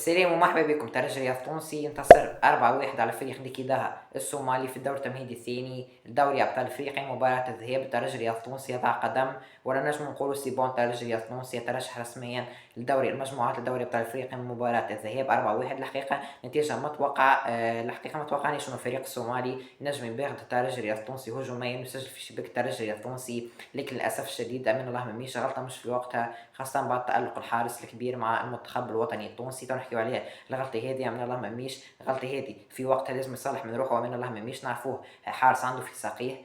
السلام ومرحبا بكم. ترجي الرياض التونسي ينتصر 4-1 على فريق نيكيداها الصومالي في الدور التمهيدي الثاني لدوري أبطال أفريقيا. مباراة الذهاب الترجي الرياض التونسي يضع قدم، ولا نجم نقولوا سي بون. الترجي الرياض التونسي يترشح رسميا لدوري المجموعات لدوري أبطال أفريقيا من مباراة الذهاب 4-1. الحقيقة نتيجة متوقعة. الحقيقة ما توقعنيش إنه الفريق الصومالي ينجم يباغت الترجي الرياض التونسي هجوميا ويسجل في شباك الترجي الرياض التونسي، لكن للأسف الشديد أمين الله مميش غلطة مش في وقتها، خاصة بعد تألق الحارس الكبير مع المنتخب الوطني التونسي. تنحكيو عليه الغلطة هذه من الله مميش، الغلطة هذه في وقتها لازم يصلح من روحه. ومن الله مميش نعرفوه حارس عنده في ساقيه،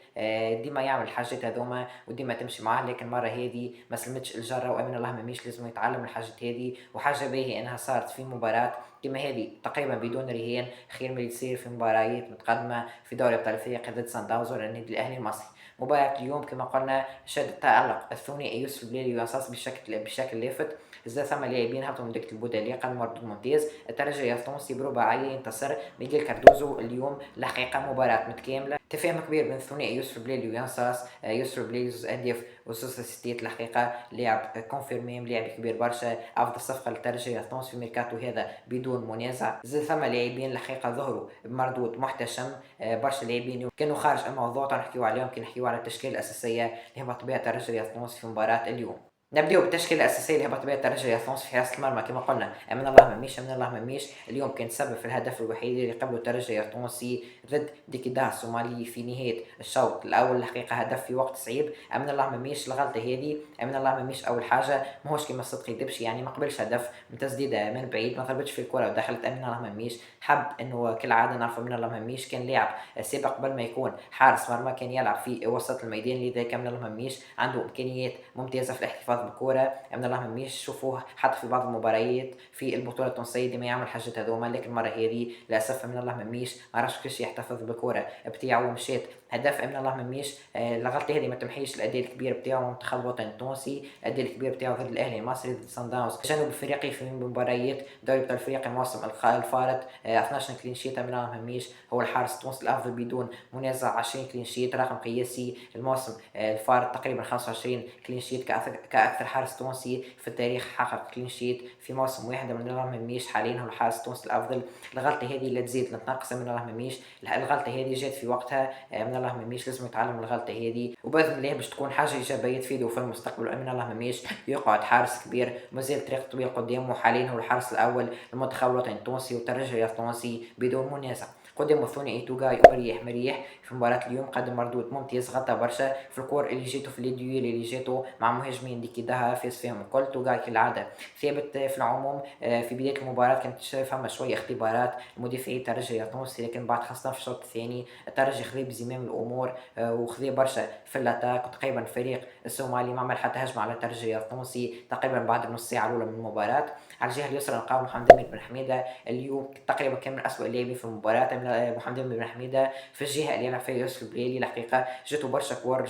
ديما يعمل الحاجات هذوما وديما تمشي معاه، لكن مرة هذه ما سلمتش الجرة. وأمين الله مميش لازم يتعلم الحاجات هذه. وحاجة باهية انها صارت في مباراة كما هذه تقريبا بدون رهان، خير من اللي تصير في مباريات متقدمة في دوري ابطال افريقيا ضد سان داونز ولا النادي الاهلي المصري. مباراة اليوم كما قلنا شهد التألق الثنائي يوسف البليلي وانصاص بشكل لافت. زاد ثم لاعبين هبطوا من دكة البدلاء قدموا مردود ممتاز. الترجي التونسي برباعية ينتصر. ميغيل كاردوزو اليوم الحقيقة مباراة متكاملة، تفاهم كبير بين الثنائي يوسف البليلي وينصاص. يوسف البليلي زوز اهداف وزوز اسيستيات. الحقيقة لاعب كونفيرمي، لاعب كبير برشا، افضل صفقة للترجي التونسي في الميركاتو هذا بدون منازع. زاد ثم لاعبين الحقيقة ظهروا بمردود محتشم. برشا لاعبين كانوا خارج الموضوع تنحكيو عليهم كي نحكيو على التشكيلة الأساسية اللي هبط بها الترجي التونسي في مباراة اليوم. نبداو بالتشكيله الاساسيه اللي هبط بها الترجي التونسي. في حراسه المرمى كما قلنا امين الله مميش. امين الله مميش اليوم كان سبب في الهدف الوحيد اللي قبله الترجي التونسي ضد ديكيدا الصومالي في نهايه الشوط الاول. الحقيقه هدف في وقت صعيب. امين الله مميش الغلطه هذه. امين الله مميش اول حاجه ماهوش كيما صدقي دبشي، يعني ما قبلش هدف من تسديده من بعيد، ما ضربتش في الكره ودخلت. امين الله مميش حب انه كالعاده نعرف امين الله مميش كان لاعب سابق قبل ما يكون حارس مرمى، كان يلعب في وسط الميدان، لذلك امين الله مميش عنده امكانيات ممتازه في الاحتفاظ بالكره. امين الله مميش شوفوه حتى في بعض المباريات في البطوله التونسيه ديما يعمل حاجات هذوما، لكن المره هذه للاسف امين الله مميش ما عرفش كيفاش يحتفظ بالكره بتاعه ومشات هدف. امين الله مميش الغلطه هذه ما تمحيش الاداء الكبير بتاعه المنتخب الوطني التونسي، الاداء الكبير بتاعه ضد الاهلي المصري ضد سان داونز جنوب افريقي في مباريات دوري ابطال افريقيا الموسم الفارط. 12 كلين شيت. امين الله مميش هو الحارس التونسي الافضل بدون منازع، 20 كلين شيت رقم قياسي الموسم الفارط، تقريبا 25 كلين شيت كاكثر حارس تونسي في التاريخ حقق كلين شيت في موسم واحد. من الله مميش حاليا هو الحارس التونسي الافضل. الغلطه هذه لا تزيد لا تنقص من الله مميش، الغلطه هذه جات في وقتها. من الله مميش لازم يتعلم الغلطه هذه، وباذن الله باش تكون حاجه ايجابيه تفيده في المستقبل. من الله مميش يقعد حارس كبير مازال طريق طويل قدامه، حاليا هو الحارس الاول للمنتخب الوطني التونسي والترجي التونسي بدون منازع. قدام الثنائي توغاي مريح في مباراة اليوم قدم مردود ممتاز، غطى برشا في الكور اللي جاتو في الديول اللي جاتو مع مهاجمين اللي كيداها فاز فيهم الكل. توغاي كالعادة ثابت في العموم. في بداية المباراة كانت فما شوية اختبارات مدافعي الترجي التونسي، لكن بعد خاصة في الشوط الثاني الترجي خذا بزمام الأمور وخذا برشا في الاتاك. وتقريبا الفريق الصومالي ما عمل حتى هجمة على الترجي التونسي تقريبا بعد نص ساعة الأولى من المباراة. على الجهة اليسرى نلقاو محمد أمين بن حميدة اليوم تقريبا كان من أسوأ اللاعبين في المباراة. محمد أمين بن حميدة في الجهة اللي يلعب فيها يوسف البليلي الحقيقة جاتو برشا كور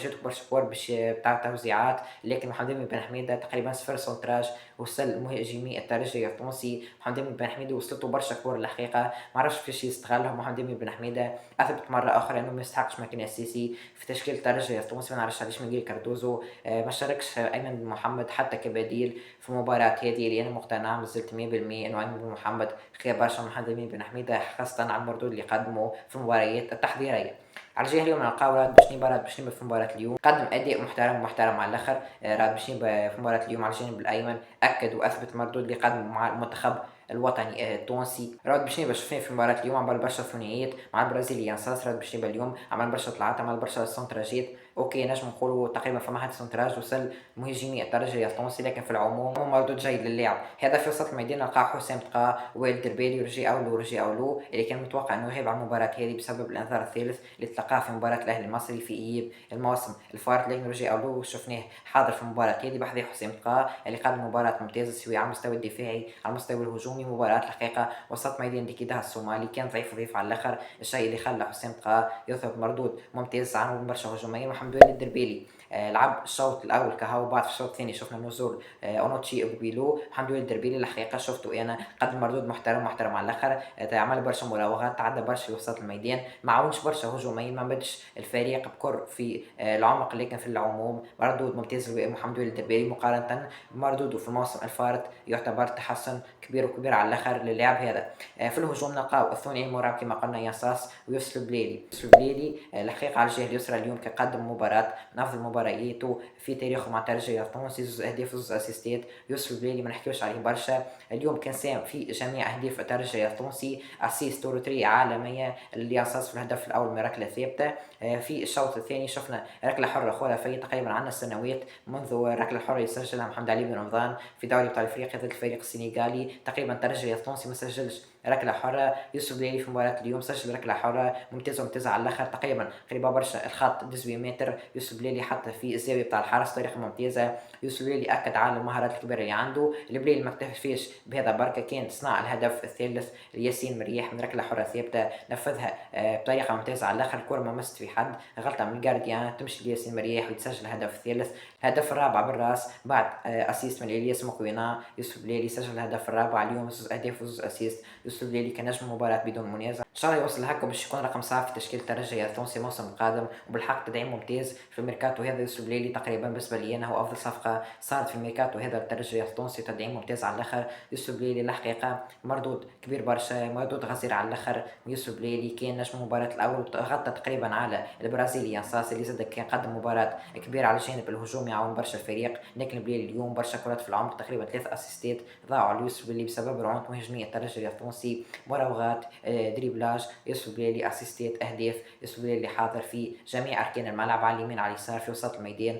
باش بتاع توزيعات، لكن محمد أمين بن حميدة تقريبا صفر سنتراج وصل مهاجمي الترجي التونسي. محمد أمين بن حميدة وصلته برشا كور الحقيقة ما عرفش كيفاش يستغلهم. محمد أمين بن حميدة أثبت مرة أخرى أنه ما يستحقش مكان أساسي في تشكيل الترجي التونسي. ما نعرفش علاش ميغيل كاردوزو ما شاركش أيمن بن محمد حتى كبديل في المباراة هذه، اللي أنا مقتنع مازلت 100% أنه أيمن بن محمد خير برشا من محمد أمين بن حميدة، خاصة على المردود اللي قدمه في المباريات التحضيرية. على الجهه اليوم نلقاو راد بشنيبه في مباراه اليوم قدم اداء محترم على الاخر. راد بشنيبه في مباراه اليوم على الجانب الايمن اكد واثبت المردود اللي قدمه مع المنتخب الوطني التونسي. راد بشنيبه شفناه في مباراه اليوم عمل برشا ثنائيات مع البرازيلي ينصاص. راد بشنيبه اليوم عمل برشا طلعات، عمل برشا سونتراجيت. اوكي نجم نقولوا تقريبا فما حد سونتراج وصل مهاجمي الترجي التونسي، لكن في العموم هو مردود جيد للاعب. هذا في وسط الميدان نلقى حسام تقى وائل دربالي ورجي اولو اللي كان متوقع انه يغيب على المباراه هذه بسبب الانذار الثالث اللي تلقاه في مباراه الاهلي المصري في اياب الموسم الفارط، لكن رجي اولو شفناه حاضر في المباراه هذه بحذا حسام تقى اللي قدم مباراه ممتازه سواء على المستوى الدفاعي على المستوى الهجومي. مباراه الحقيقه وسط ميدان ديكيداها الصومالي كان ضعيف على الاخر، الشيء اللي خلى حسام تقى يثبت مردود ممتاز عنه برشا هجوميا. محمدويل الدربيلي لعب الشوط الاول كهو، بعد في الشوط الثاني شفنا نزول اونوتشي بوبيلو. محمدويل الدربيلي الحقيقه شفته انا قدم مردود محترم على الاخر، عمل برشا مراوغات، تعدى برشا في وسط الميدان، ما عاونش برشا هجوميا، ما بدش الفريق بكر في العمق، لكن في العموم مردود ممتاز محمدويل الدربيلي مقارنه بمردوده في الموسم الفارط، يعتبر تحسن كبير على الاخر للاعب هذا. في الهجوم نلقاو الثنائي المرعب كما قلنا ياساس ويوسف البليلي. يوسف البليلي الحقيقه على الجهه اليسرى اليوم كقدم مباراه من افضل مبارياته في تاريخه مع الترجي التونسي، زوز اهداف زوز اسيستات. يوسف البليلي ما نحكيوش عليه برشا، اليوم كان ساهم في جميع اهداف الترجي التونسي، اسيست وروتري عالميه الياساس في الهدف الاول من ركله ثابته. في الشوط الثاني شفنا ركله حره خرافيه، تقريبا عنا سنوات منذ ركله حره يسجلها محمد علي بن رمضان في دوري ابطال افريقيا ضد الفريق السنغالي، تقريبا الترجي التونسي ما سجلش ركله حره. يوسف بليلي في مباراه اليوم سجل ركله حره ممتازه على الاخر، تقريبا قريبه برشا الخط 18 متر. يوسف بليلي حتى في الزاويه بتاع الحارس طريقه ممتازه. يوسف بليلي اكد على المهارات الكبيره اللي عنده. البليلي ما اكتفاش بهذا بركه، كان صنع الهدف الثالث لياسين مريح من ركله حره ثابته، نفذها بطريقه ممتازه على الاخر، الكره ما مست في حد، غلطه من الجارديان تمشي لياسين مريح ويتسجل الهدف الثالث. الهدف الرابع بالراس بعد اسيست من الياس مكوينا. يوسف بليلي سجل الهدف الرابع اليوم، زوز اهداف وزوز اسيست. يوسف بليلي كان نجم مباراة بدون منازع، ان شاء الله يوصل هكا باش يكون رقم صعب في تشكيل الترجي التونسي الموسم القادم، وبالحق تدعيم ممتاز في الميركاتو هذا. يوسف بليلي تقريبا بالنسبه لي انا هو افضل صفقه صارت في الميركاتو هذا الترجي التونسي، تدعيم ممتاز على الاخر. يوسف بليلي الحقيقه مردود كبير برشا، مردود غزير على الاخر. يوسف بليلي كان نجم المباراة الاول، غطى تقريبا على البرازيلي يانساس اللي زاد كان قدم مباراة كبيرة على الجانب الهجومي، يعاون برشا الفريق. لكن بليلي اليوم برشا كرات في العمق، تقريبا 3 اسيستات ضاعوا على يوسف بليلي بسبب رعونة مهاجمية الترجي التونسي، مراوغات، دريبلاج. يوسف بليلي اسيستات، اهداف. يوسف بليلي حاضر في جميع اركان الملعب، على اليمين على اليسار في وسط الميدان،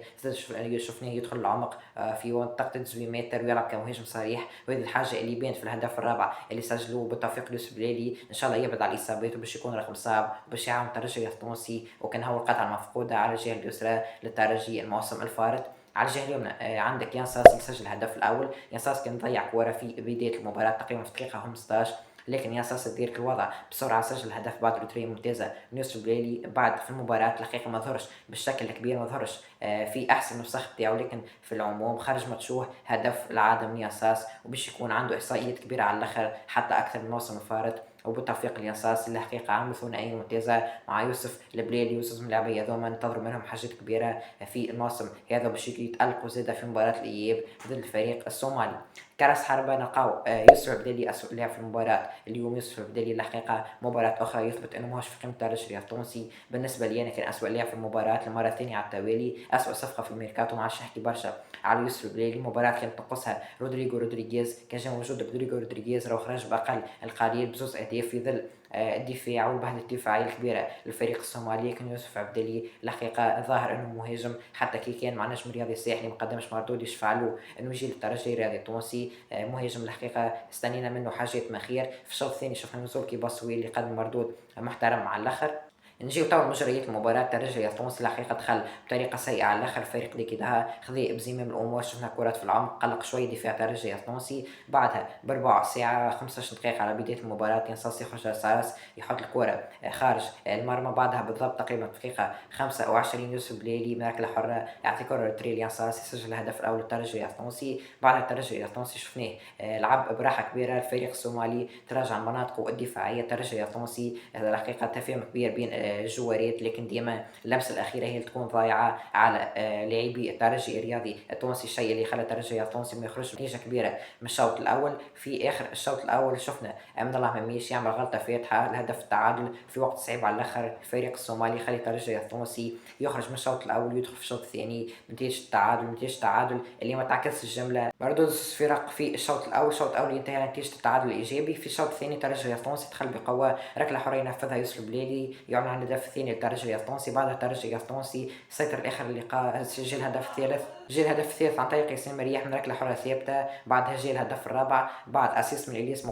شفناه يدخل العمق في منطقة 9 متر ويلعب كمهاجم صريح، وهذه الحاجة اللي بانت في الهدف الرابع اللي سجلوه بتوفيق يوسف بليلي. ان شاء الله يبعد على الاصابات باش يكون رقم صعب باش يعاون الترجي التونسي، وكان هو القطعة المفقودة على الجهة اليسرى للترجي الموسم الفارط. على الجهه اليمنى عندك يانساس اللي سجل الهدف الاول. يانساس كان ضيع كوره في بدايه المباراه تقريبا في الدقيقه 15، لكن ياساس تدير الوضع بسرعه، سجل الهدف بعد روتريه ممتازه. يوسف بليلي بعد في المباراه الحقيقه ما ظهرش بالشكل الكبير، ما ظهرش في احسن نسخ بتاعه، لكن في العموم خرج متشوه هدف العاده من ياساس، وباش يكون عنده احصائيات كبيره على الاخر حتى اكثر من موسم الفارط، وبالتوفيق اليانساس اللي حقيقة عامل ثنائية ممتازة مع يوسف البليلي. وزوز من اللاعبية هذوما ننتظروا منهم حاجات كبيرة في الموسم هذا باش يتألقوا زادة في مباراة الإياب ضد الفريق الصومالي. كراس حربة نلقاو يوسف البديلي أسوأ لاعب في المباراة اليوم. يوسف البديلي الحقيقة مباراة أخرى يثبت أنه ماهوش في قيمة الترجي التونسي، بالنسبة لي أنا كان أسوأ لاعب في المباراة المرة الثانية على التوالي، أسوأ صفقة في الميركاتو. ما عادش نحكي برشا على يوسف البديلي، المباراة كانت تنقصها رودريغيز، كان جا موجود رودريغيز راهو خرج بأقل القليل بزوز أهداف في ظل الدفاع والبهدله الدفاعيه الكبيره للفريق الصومالي. لكن يوسف عبدلي الحقيقه ظاهر انه مهاجم، حتى كي كان مع نجم رياضي الساحلي ما قدمش مردود يشفع له انه يجي للترجي الرياضي التونسي. مهاجم الحقيقه استنينا منه حاجات ما خير. في الشوط الثاني شفنا نزول كي باسوي اللي قدم مردود محترم على الاخر. نجيو تو مجريات المباراة. الترجي التونسي الحقيقة دخل بطريقة سيئة على الآخر، الفريق اللي كدها خذا بزمام الأمور، شفنا كرات في العمق، قلق شوي دفاع الترجي التونسي. بعدها بربع ساعة 15 دقيقة على بداية المباراة ينصاص يخرج سارس يحط الكرة خارج المرمى، بعدها بالضبط تقريبا دقيقة 25 يوسف بليلي من ركلة حرة يعطي كرة لتريل ينصاص يسجل الهدف الأول للترجي التونسي. بعدها الترجي التونسي شفناه لعب براحة كبيرة، الفريق الصومالي تراجع مناطقه الدفاعية. الترجي التونسي الحقيقة تفاهم كبير بين الجوارات، لكن ديما اللمسه الاخيره هي اللي تكون ضايعه على لاعبي الترجي الرياضي التونسي، الشيء اللي خلى الترجي التونسي ما يخرجش نتيجه كبيره من الشوط الاول. في اخر الشوط الاول شفنا امن الله مميش يعمل غلطه فاتحه الهدف التعادل في وقت صعيب على الاخر، الفريق الصومالي خلي الترجي التونسي يخرج من الشوط الاول ويدخل في الشوط الثاني نتيجه التعادل اللي ما تعكس الجمله. برضو فرق في الشوط الاول، الشوط الاول انتهى نتيجه التعادل الايجابي. في الشوط الثاني الترجي التونسي دخل بقوه، ركله حره ينفذها يوسف بليلي يعلن عن الهدف الثاني للترجي التونسي. بعدها الترجي التونسي سيطر لاخر اللقاء، سجل الهدف الثالث، جاء الهدف الثالث عن طريق ياسين مريح من ركله حره ثابته. بعدها جاء الهدف الرابع بعد اسيست من الياس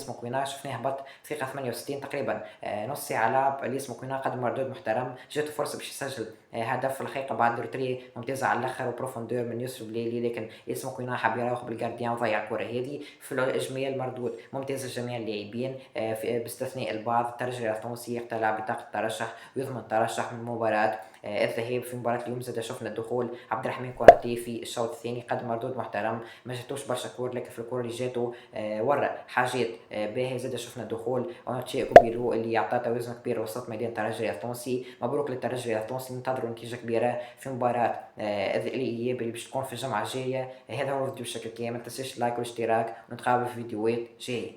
موكوينا شفناه هبط دقيقه 68 تقريبا، نص ساعه لعب الياس موكوينا قدم مردود محترم، جاته فرصه باش يسجل هدف الحقيقه بعد روتري ممتازه على الاخر وبروفوندور من يوسف بليلي، لكن الياس موكوينا حب يراوغ بالجارديان وضيع الكره هذه. في الاجمال مردود ممتاز لجميع اللاعبين باستثناء البعض. الترجي التونسي يقتلع بطاقه الترشح ويضمن الترشح من مباراه الذهاب. في مباراة اليوم زاد شفنا دخول عبد الرحمن كوناتي في الشوط الثاني، قدم مردود محترم، ما جاتوش برشا كور لكن في الكور اللي جاتو ورا حاجات باهية. زاد شفنا دخول اونتشي كوبيلو اللي عطى توازن كبير وسط ميدان الترجي التونسي. مبروك للترجي التونسي، ننتظروا نتيجة كبيرة في مباراة الإياب اللي باش تكون في الجمعة الجاية. هذا هو الفيديو بشكل كامل، متنساش اللايك والاشتراك، ونتقابل في فيديوهات جاية.